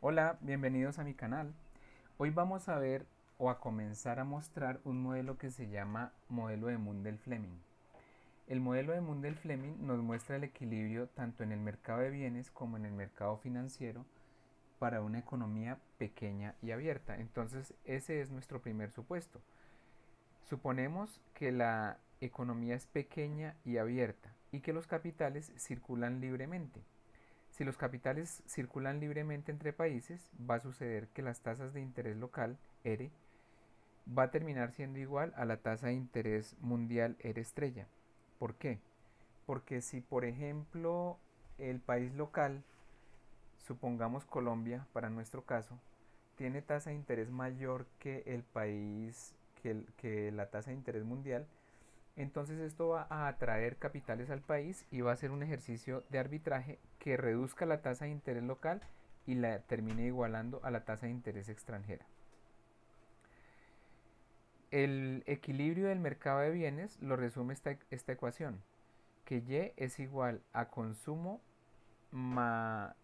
Hola, bienvenidos a mi canal. Hoy vamos a ver o a comenzar a mostrar un modelo que se llama modelo de Mundell-Fleming. El modelo de Mundell-Fleming nos muestra el equilibrio tanto en el mercado de bienes como en el mercado financiero para una economía pequeña y abierta. Entonces, ese es nuestro primer supuesto. Suponemos que la economía es pequeña y abierta y que los capitales circulan libremente. Si los capitales circulan libremente entre países, va a suceder que las tasas de interés local, R, va a terminar siendo igual a la tasa de interés mundial R estrella. ¿Por qué? Porque si, por ejemplo, el país local, supongamos Colombia para nuestro caso, tiene tasa de interés mayor que el país, que la tasa de interés mundial, entonces esto va a atraer capitales al país y va a ser un ejercicio de arbitraje que reduzca la tasa de interés local y la termine igualando a la tasa de interés extranjera. El equilibrio del mercado de bienes lo resume esta ecuación, que Y es igual a consumo más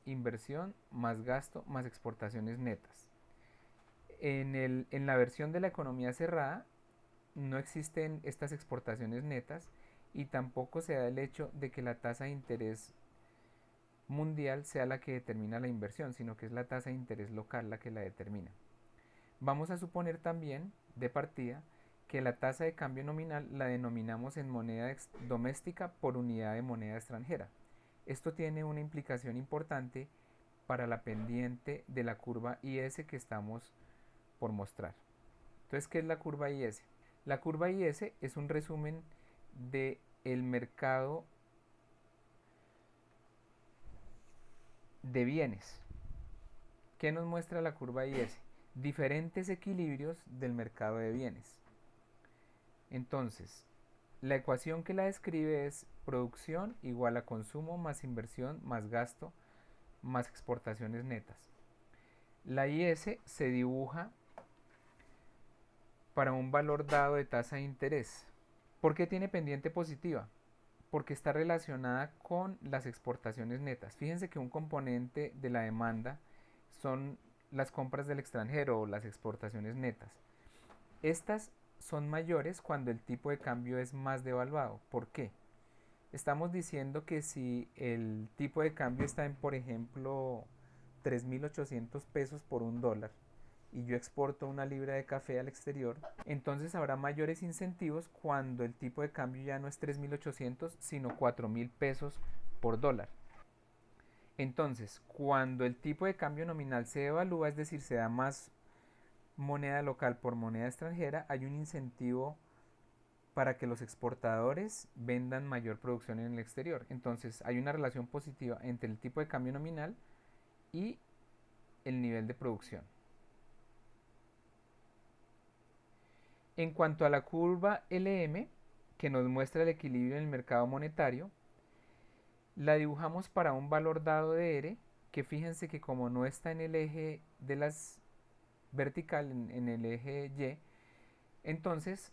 inversión más gasto más exportaciones netas. En la versión de la economía cerrada, no existen estas exportaciones netas y tampoco se da el hecho de que la tasa de interés mundial sea la que determina la inversión, sino que es la tasa de interés local la que la determina. Vamos a suponer también, de partida, que la tasa de cambio nominal la denominamos en moneda doméstica por unidad de moneda extranjera. Esto tiene una implicación importante para la pendiente de la curva IS que estamos por mostrar. Entonces, ¿qué es la curva IS? La curva IS es un resumen de el mercado de bienes. ¿Qué nos muestra la curva IS? Diferentes equilibrios del mercado de bienes. Entonces, la ecuación que la describe es producción igual a consumo más inversión más gasto más exportaciones netas. La IS se dibuja para un valor dado de tasa de interés. ¿Por qué tiene pendiente positiva? Porque está relacionada con las exportaciones netas. Fíjense que un componente de la demanda son las compras del extranjero o las exportaciones netas. Estas son mayores cuando el tipo de cambio es más devaluado. ¿Por qué? Estamos diciendo que si el tipo de cambio está en, por ejemplo, 3.800 pesos por un dólar y yo exporto una libra de café al exterior, entonces habrá mayores incentivos cuando el tipo de cambio ya no es 3.800 sino 4.000 pesos por dólar. Entonces, cuando el tipo de cambio nominal se devalúa, es decir, se da más moneda local por moneda extranjera, hay un incentivo para que los exportadores vendan mayor producción en el exterior. Entonces, hay una relación positiva entre el tipo de cambio nominal y el nivel de producción. En cuanto a la curva LM, que nos muestra el equilibrio en el mercado monetario, la dibujamos para un valor dado de R, que fíjense que como no está en el eje de las vertical, en el eje Y, entonces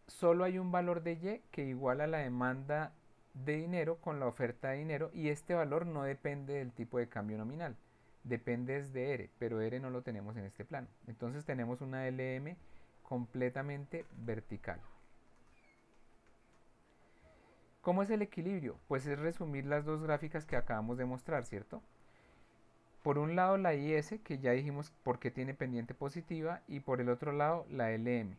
solo hay un valor de Y que iguala la demanda de dinero con la oferta de dinero y este valor no depende del tipo de cambio nominal, depende de R, pero R no lo tenemos en este plano. Entonces tenemos una LM completamente vertical. ¿Cómo es el equilibrio? Pues es resumir las dos gráficas que acabamos de mostrar, ¿cierto? Por un lado la IS, que ya dijimos por qué tiene pendiente positiva, y por el otro lado la LM.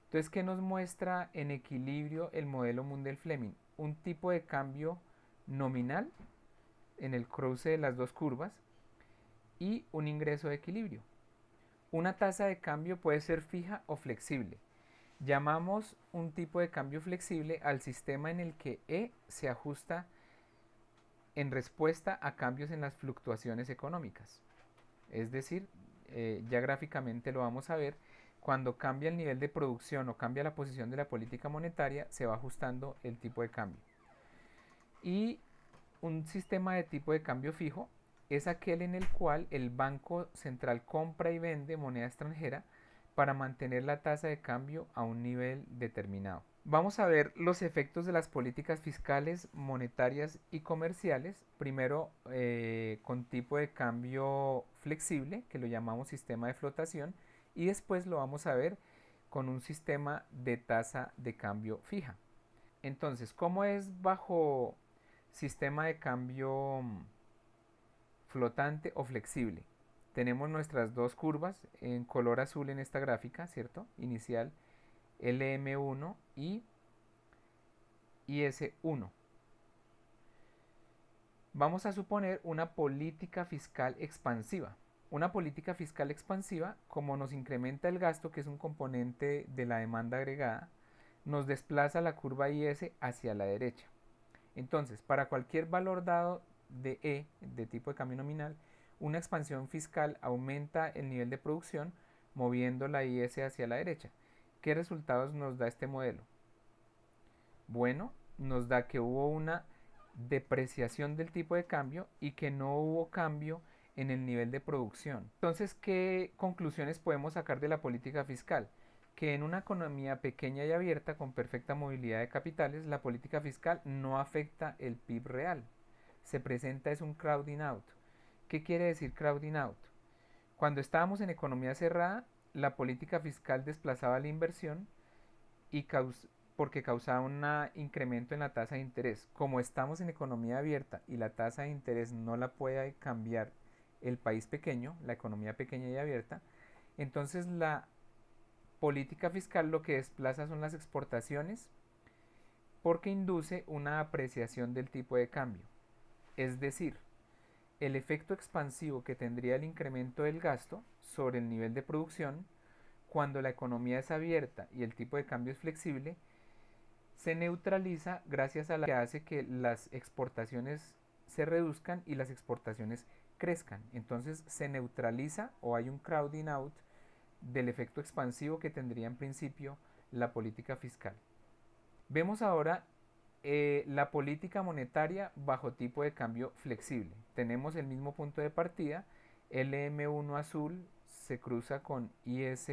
Entonces, ¿qué nos muestra en equilibrio el modelo Mundell-Fleming? Un tipo de cambio nominal en el cruce de las dos curvas y un ingreso de equilibrio. Una tasa de cambio puede ser fija o flexible. Llamamos un tipo de cambio flexible al sistema en el que E se ajusta en respuesta a cambios en las fluctuaciones económicas. Es decir, ya gráficamente lo vamos a ver, cuando cambia el nivel de producción o cambia la posición de la política monetaria, se va ajustando el tipo de cambio. Y un sistema de tipo de cambio fijo es aquel en el cual el Banco Central compra y vende moneda extranjera para mantener la tasa de cambio a un nivel determinado. Vamos a ver los efectos de las políticas fiscales, monetarias y comerciales. Primero con tipo de cambio flexible, que lo llamamos sistema de flotación, y después lo vamos a ver con un sistema de tasa de cambio fija. Entonces, ¿cómo es bajo sistema de cambio flotante o flexible? Tenemos nuestras dos curvas en color azul en esta gráfica, ¿cierto? Inicial LM1 y IS1. Vamos a suponer una política fiscal expansiva. Una política fiscal expansiva, como nos incrementa el gasto, que es un componente de la demanda agregada, nos desplaza la curva IS hacia la derecha. Entonces, para cualquier valor dado de E, de tipo de cambio nominal, una expansión fiscal aumenta el nivel de producción moviendo la IS hacia la derecha. ¿Qué resultados nos da este modelo? Bueno, nos da que hubo una depreciación del tipo de cambio y que no hubo cambio en el nivel de producción. Entonces, ¿qué conclusiones podemos sacar de la política fiscal? Que en una economía pequeña y abierta con perfecta movilidad de capitales, la política fiscal no afecta el PIB real. Se presenta es un crowding out. ¿Qué quiere decir crowding out? Cuando estábamos en economía cerrada, la política fiscal desplazaba la inversión y porque causaba un incremento en la tasa de interés. Como estamos en economía abierta y la tasa de interés no la puede cambiar el país pequeño, la economía pequeña y abierta, entonces la política fiscal lo que desplaza son las exportaciones porque induce una apreciación del tipo de cambio. Es decir, el efecto expansivo que tendría el incremento del gasto sobre el nivel de producción cuando la economía es abierta y el tipo de cambio es flexible se neutraliza gracias a la que hace que las exportaciones se reduzcan y las exportaciones crezcan. Entonces se neutraliza o hay un crowding out del efecto expansivo que tendría en principio la política fiscal. Vemos ahora la política monetaria bajo tipo de cambio flexible. Tenemos el mismo punto de partida, LM1 azul se cruza con IS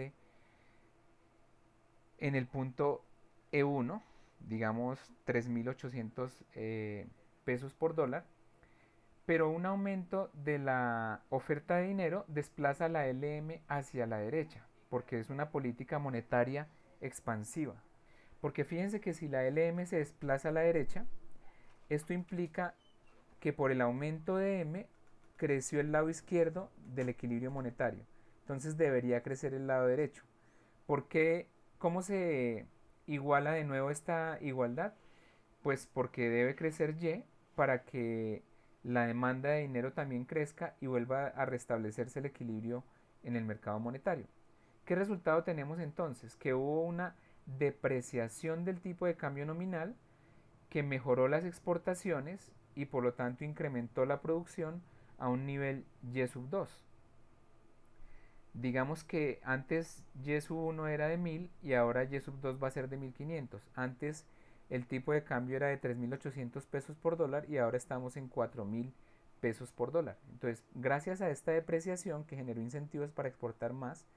en el punto E1, digamos 3.800 pesos por dólar, pero un aumento de la oferta de dinero desplaza la LM hacia la derecha, porque es una política monetaria expansiva. Porque fíjense que si la LM se desplaza a la derecha, esto implica que por el aumento de M creció el lado izquierdo del equilibrio monetario. Entonces debería crecer el lado derecho. ¿Por qué? ¿Cómo se iguala de nuevo esta igualdad? Pues porque debe crecer Y para que la demanda de dinero también crezca y vuelva a restablecerse el equilibrio en el mercado monetario. ¿Qué resultado tenemos entonces? Que hubo una depreciación del tipo de cambio nominal que mejoró las exportaciones y por lo tanto incrementó la producción a un nivel Y sub 2. Digamos que antes Y sub 1 era de 1000 y ahora Y sub 2 va a ser de 1500. Antes el tipo de cambio era de 3.800 pesos por dólar y ahora estamos en 4.000 pesos por dólar. Entonces, gracias a esta depreciación que generó incentivos para exportar más,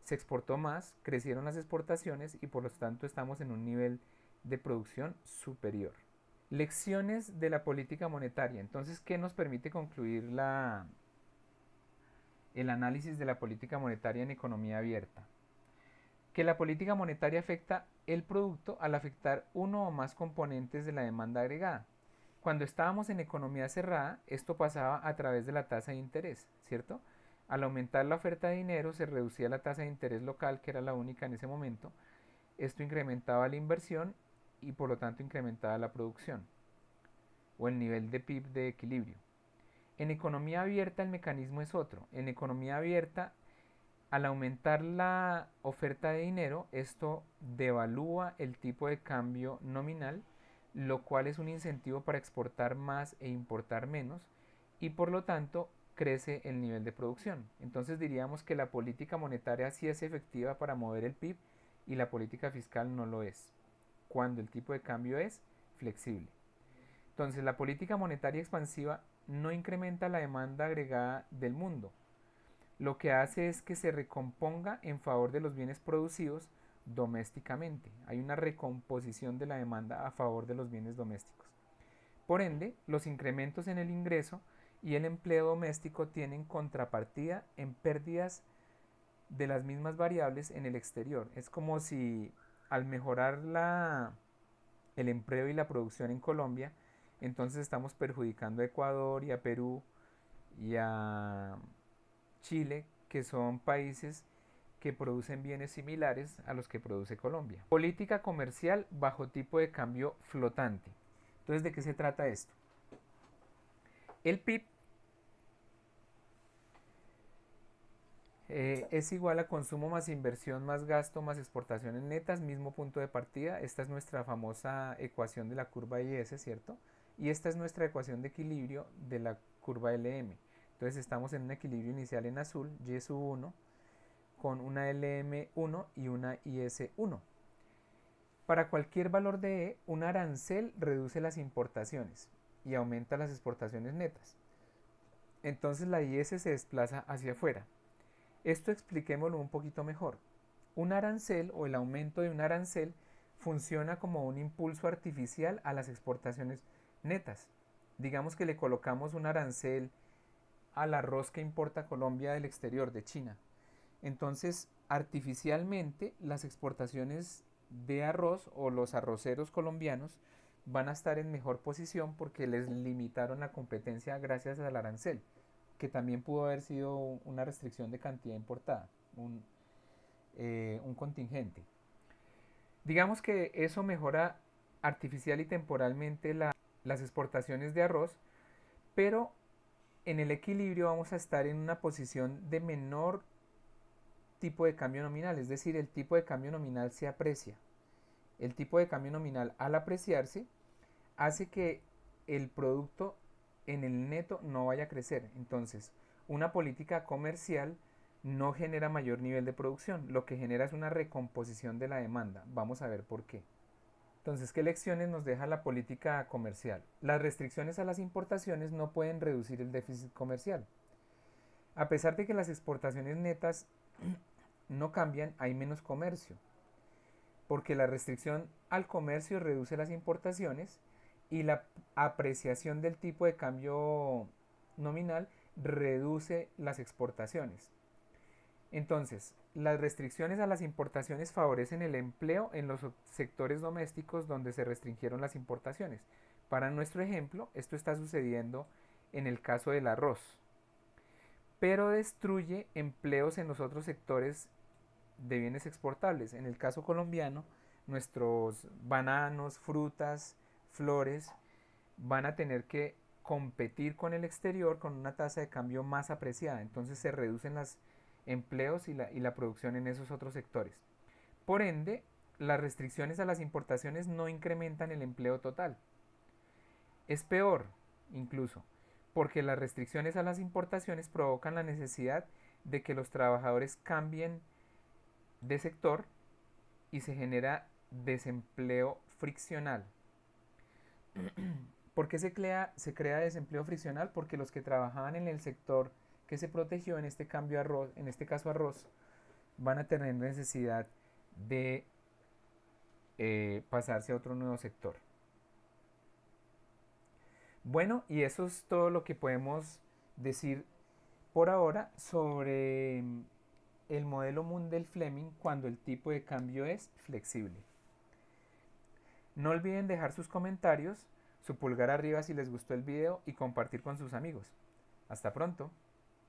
se exportó más, crecieron las exportaciones y por lo tanto estamos en un nivel de producción superior. Lecciones de la política monetaria. Entonces, ¿qué nos permite concluir el análisis de la política monetaria en economía abierta? Que la política monetaria afecta el producto al afectar uno o más componentes de la demanda agregada. Cuando estábamos en economía cerrada, esto pasaba a través de la tasa de interés, ¿cierto? Al aumentar la oferta de dinero se reducía la tasa de interés local, que era la única en ese momento. Esto incrementaba la inversión y por lo tanto incrementaba la producción o el nivel de PIB de equilibrio. En economía abierta el mecanismo es otro. En economía abierta, al aumentar la oferta de dinero, esto devalúa el tipo de cambio nominal, lo cual es un incentivo para exportar más e importar menos y por lo tanto crece el nivel de producción. Entonces diríamos que la política monetaria sí es efectiva para mover el PIB y la política fiscal no lo es, cuando el tipo de cambio es flexible. Entonces la política monetaria expansiva no incrementa la demanda agregada del mundo. Lo que hace es que se recomponga en favor de los bienes producidos domésticamente. Hay una recomposición de la demanda a favor de los bienes domésticos. Por ende, los incrementos en el ingreso y el empleo doméstico tienen contrapartida en pérdidas de las mismas variables en el exterior. Es como si al mejorar el empleo y la producción en Colombia, entonces estamos perjudicando a Ecuador y a Perú y a Chile, que son países que producen bienes similares a los que produce Colombia. Política comercial bajo tipo de cambio flotante. Entonces, ¿de qué se trata esto? El PIB es igual a consumo más inversión más gasto más exportaciones netas, mismo punto de partida. Esta es nuestra famosa ecuación de la curva IS, ¿cierto? Y esta es nuestra ecuación de equilibrio de la curva LM. Entonces estamos en un equilibrio inicial en azul, Y sub 1, con una LM1 y una IS1. Para cualquier valor de E, un arancel reduce las importaciones y aumenta las exportaciones netas. Entonces la IS se desplaza hacia afuera. Esto expliquémoslo un poquito mejor. Un arancel o el aumento de un arancel funciona como un impulso artificial a las exportaciones netas. Digamos que le colocamos un arancel al arroz que importa Colombia del exterior, de China. Entonces, artificialmente, las exportaciones de arroz o los arroceros colombianos van a estar en mejor posición porque les limitaron la competencia gracias al arancel, que también pudo haber sido una restricción de cantidad importada, un contingente. Digamos que eso mejora artificial y temporalmente las exportaciones de arroz, pero en el equilibrio vamos a estar en una posición de menor tipo de cambio nominal, es decir, el tipo de cambio nominal se aprecia. El tipo de cambio nominal, al apreciarse, hace que el producto en el neto no vaya a crecer. Entonces, una política comercial no genera mayor nivel de producción, lo que genera es una recomposición de la demanda. Vamos a ver por qué. Entonces, ¿qué lecciones nos deja la política comercial? Las restricciones a las importaciones no pueden reducir el déficit comercial. A pesar de que las exportaciones netas no cambian, hay menos comercio, porque la restricción al comercio reduce las importaciones y la apreciación del tipo de cambio nominal reduce las exportaciones. Entonces, las restricciones a las importaciones favorecen el empleo en los sectores domésticos donde se restringieron las importaciones. Para nuestro ejemplo, esto está sucediendo en el caso del arroz, pero destruye empleos en los otros sectores de bienes exportables. En el caso colombiano, nuestros bananos, frutas, flores van a tener que competir con el exterior con una tasa de cambio más apreciada. Entonces se reducen los empleos y la producción en esos otros sectores. Por ende, las restricciones a las importaciones no incrementan el empleo total. Es peor, incluso, porque las restricciones a las importaciones provocan la necesidad de que los trabajadores cambien de sector y se genera desempleo friccional. ¿Por qué se crea desempleo friccional? Porque los que trabajaban en el sector que se protegió, en este cambio arroz, en este caso arroz, van a tener necesidad de pasarse a otro nuevo sector. Bueno, y eso es todo lo que podemos decir por ahora sobre el modelo Mundell-Fleming cuando el tipo de cambio es flexible. No olviden dejar sus comentarios, su pulgar arriba si les gustó el video y compartir con sus amigos. Hasta pronto.